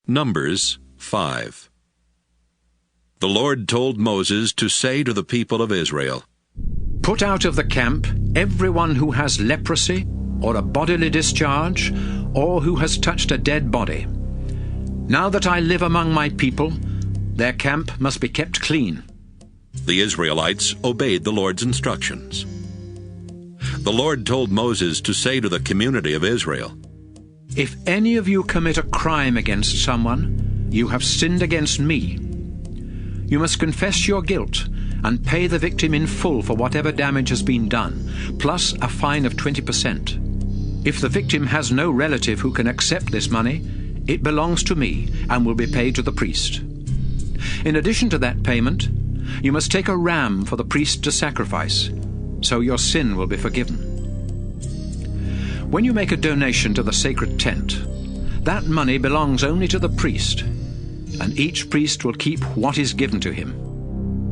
Numbers 5. The Lord told Moses to say to the people of Israel, "Put out of the camp everyone who has leprosy, or a bodily discharge, or who has touched a dead body. Now that I live among my people, their camp must be kept clean." The Israelites obeyed the Lord's instructions. The Lord told Moses to say to the community of Israel, "If any of you commit a crime against someone, you have sinned against me. You must confess your guilt and pay the victim in full for whatever damage has been done, plus a fine of 20%. If the victim has no relative who can accept this money, it belongs to me and will be paid to the priest. In addition to that payment, you must take a ram for the priest to sacrifice, so your sin will be forgiven. When you make a donation to the sacred tent, that money belongs only to the priest, and each priest will keep what is given to him."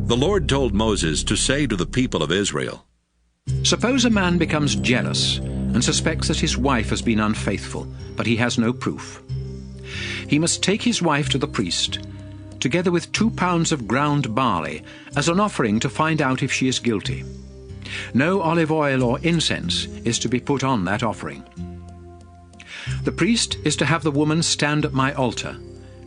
The Lord told Moses to say to the people of Israel, Suppose a man becomes jealous and suspects that his wife has been unfaithful, but he has no proof. He must take his wife to the priest, together with 2 pounds of ground barley, as an offering to find out if she is guilty. No olive oil or incense is to be put on that offering. The priest is to have the woman stand at my altar,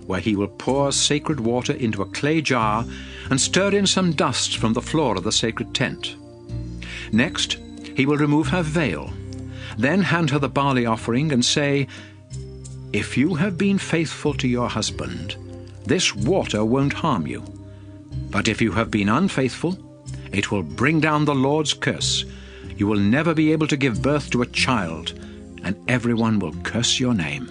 where he will pour sacred water into a clay jar and stir in some dust from the floor of the sacred tent. Next, he will remove her veil, then hand her the barley offering and say, "If you have been faithful to your husband, this water won't harm you. But if you have been unfaithful, it will bring down the Lord's curse. You will never be able to give birth to a child, and everyone will curse your name."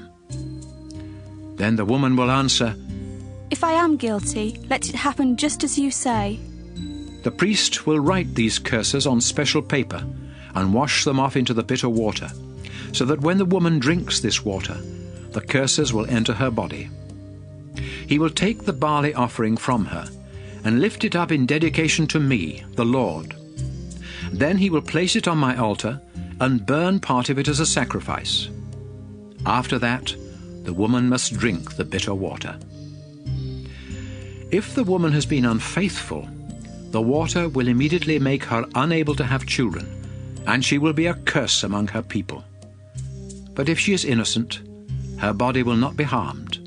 Then the woman will answer, "If I am guilty, let it happen just as you say." The priest will write these curses on special paper and wash them off into the bitter water, so that when the woman drinks this water, the curses will enter her body. He will take the barley offering from her and lift it up in dedication to me, the Lord. Then he will place it on my altar and burn part of it as a sacrifice. After that, the woman must drink the bitter water. If the woman has been unfaithful, the water will immediately make her unable to have children, and she will be a curse among her people. But if she is innocent, her body will not be harmed,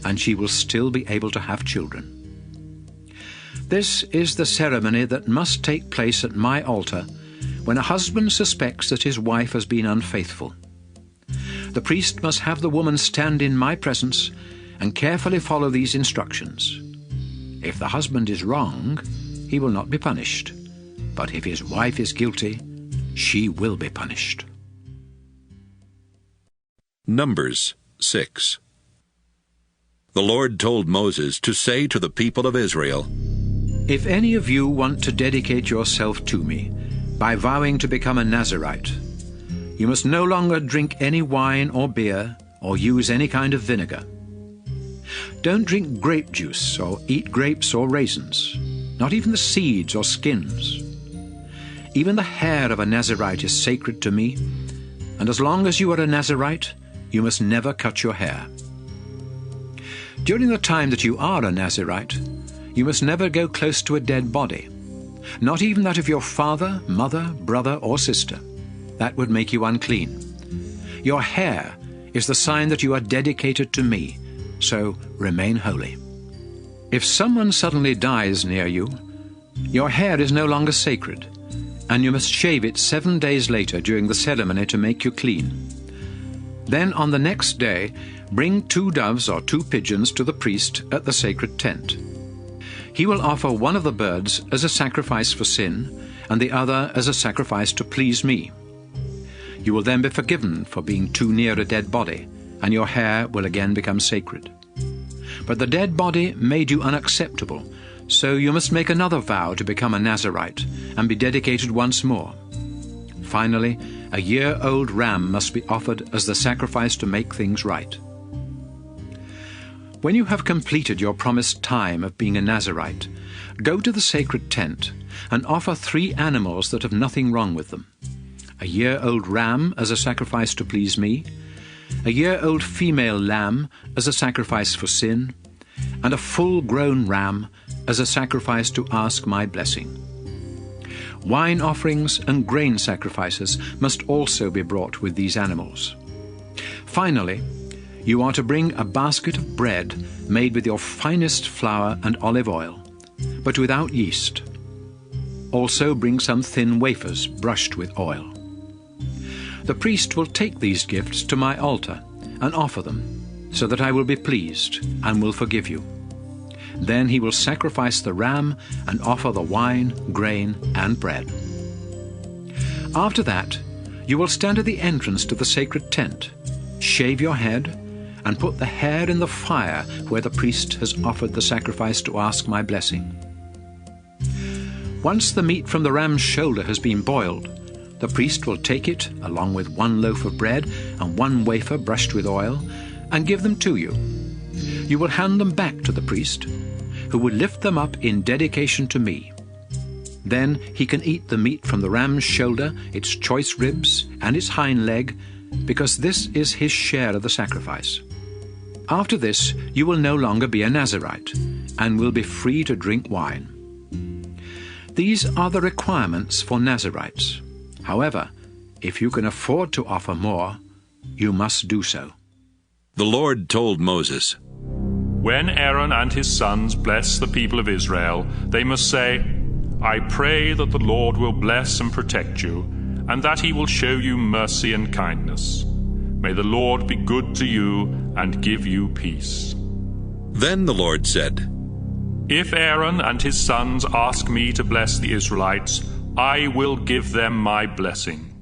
and she will still be able to have children. This is the ceremony that must take place at my altar when a husband suspects that his wife has been unfaithful. The priest must have the woman stand in my presence and carefully follow these instructions. If the husband is wrong, he will not be punished, but if his wife is guilty, she will be punished. Numbers 6. The Lord told Moses to say to the people of Israel, "If any of you want to dedicate yourself to me by vowing to become a Nazirite, you must no longer drink any wine or beer or use any kind of vinegar. Don't drink grape juice or eat grapes or raisins, not even the seeds or skins. Even the hair of a Nazirite is sacred to me, and as long as you are a Nazirite, you must never cut your hair. During the time that you are a Nazirite, you must never go close to a dead body, not even that of your father, mother, brother, or sister. That would make you unclean. Your hair is the sign that you are dedicated to me, so remain holy. If someone suddenly dies near you, your hair is no longer sacred, and you must shave it 7 days later during the ceremony to make you clean. Then on the next day, bring 2 doves or 2 pigeons to the priest at the sacred tent. He will offer one of the birds as a sacrifice for sin, and the other as a sacrifice to please me. You will then be forgiven for being too near a dead body, and your hair will again become sacred. But the dead body made you unacceptable, so you must make another vow to become a Nazirite and be dedicated once more. Finally, a year-old ram must be offered as the sacrifice to make things right. When you have completed your promised time of being a Nazirite, go to the sacred tent and offer 3 animals that have nothing wrong with them: a year-old ram as a sacrifice to please me, a year-old female lamb as a sacrifice for sin, and a full-grown ram as a sacrifice to ask my blessing. Wine offerings and grain sacrifices must also be brought with these animals. Finally, you are to bring a basket of bread made with your finest flour and olive oil, but without yeast. Also bring some thin wafers brushed with oil. The priest will take these gifts to my altar and offer them, so that I will be pleased and will forgive you. Then he will sacrifice the ram and offer the wine, grain, and bread. After that, you will stand at the entrance to the sacred tent, shave your head, and put the hair in the fire where the priest has offered the sacrifice to ask my blessing. Once the meat from the ram's shoulder has been boiled, the priest will take it, along with 1 loaf of bread and 1 wafer brushed with oil, and give them to you. You will hand them back to the priest, who will lift them up in dedication to me. Then he can eat the meat from the ram's shoulder, its choice ribs, and its hind leg, because this is his share of the sacrifice. After this, you will no longer be a Nazirite, and will be free to drink wine. These are the requirements for Nazirites. However, if you can afford to offer more, you must do so. The Lord told Moses, "When Aaron and his sons bless the people of Israel, they must say, 'I pray that the Lord will bless and protect you, and that he will show you mercy and kindness. May the Lord be good to you and give you peace.'" Then the Lord said, "If Aaron and his sons ask me to bless the Israelites, I will give them my blessing.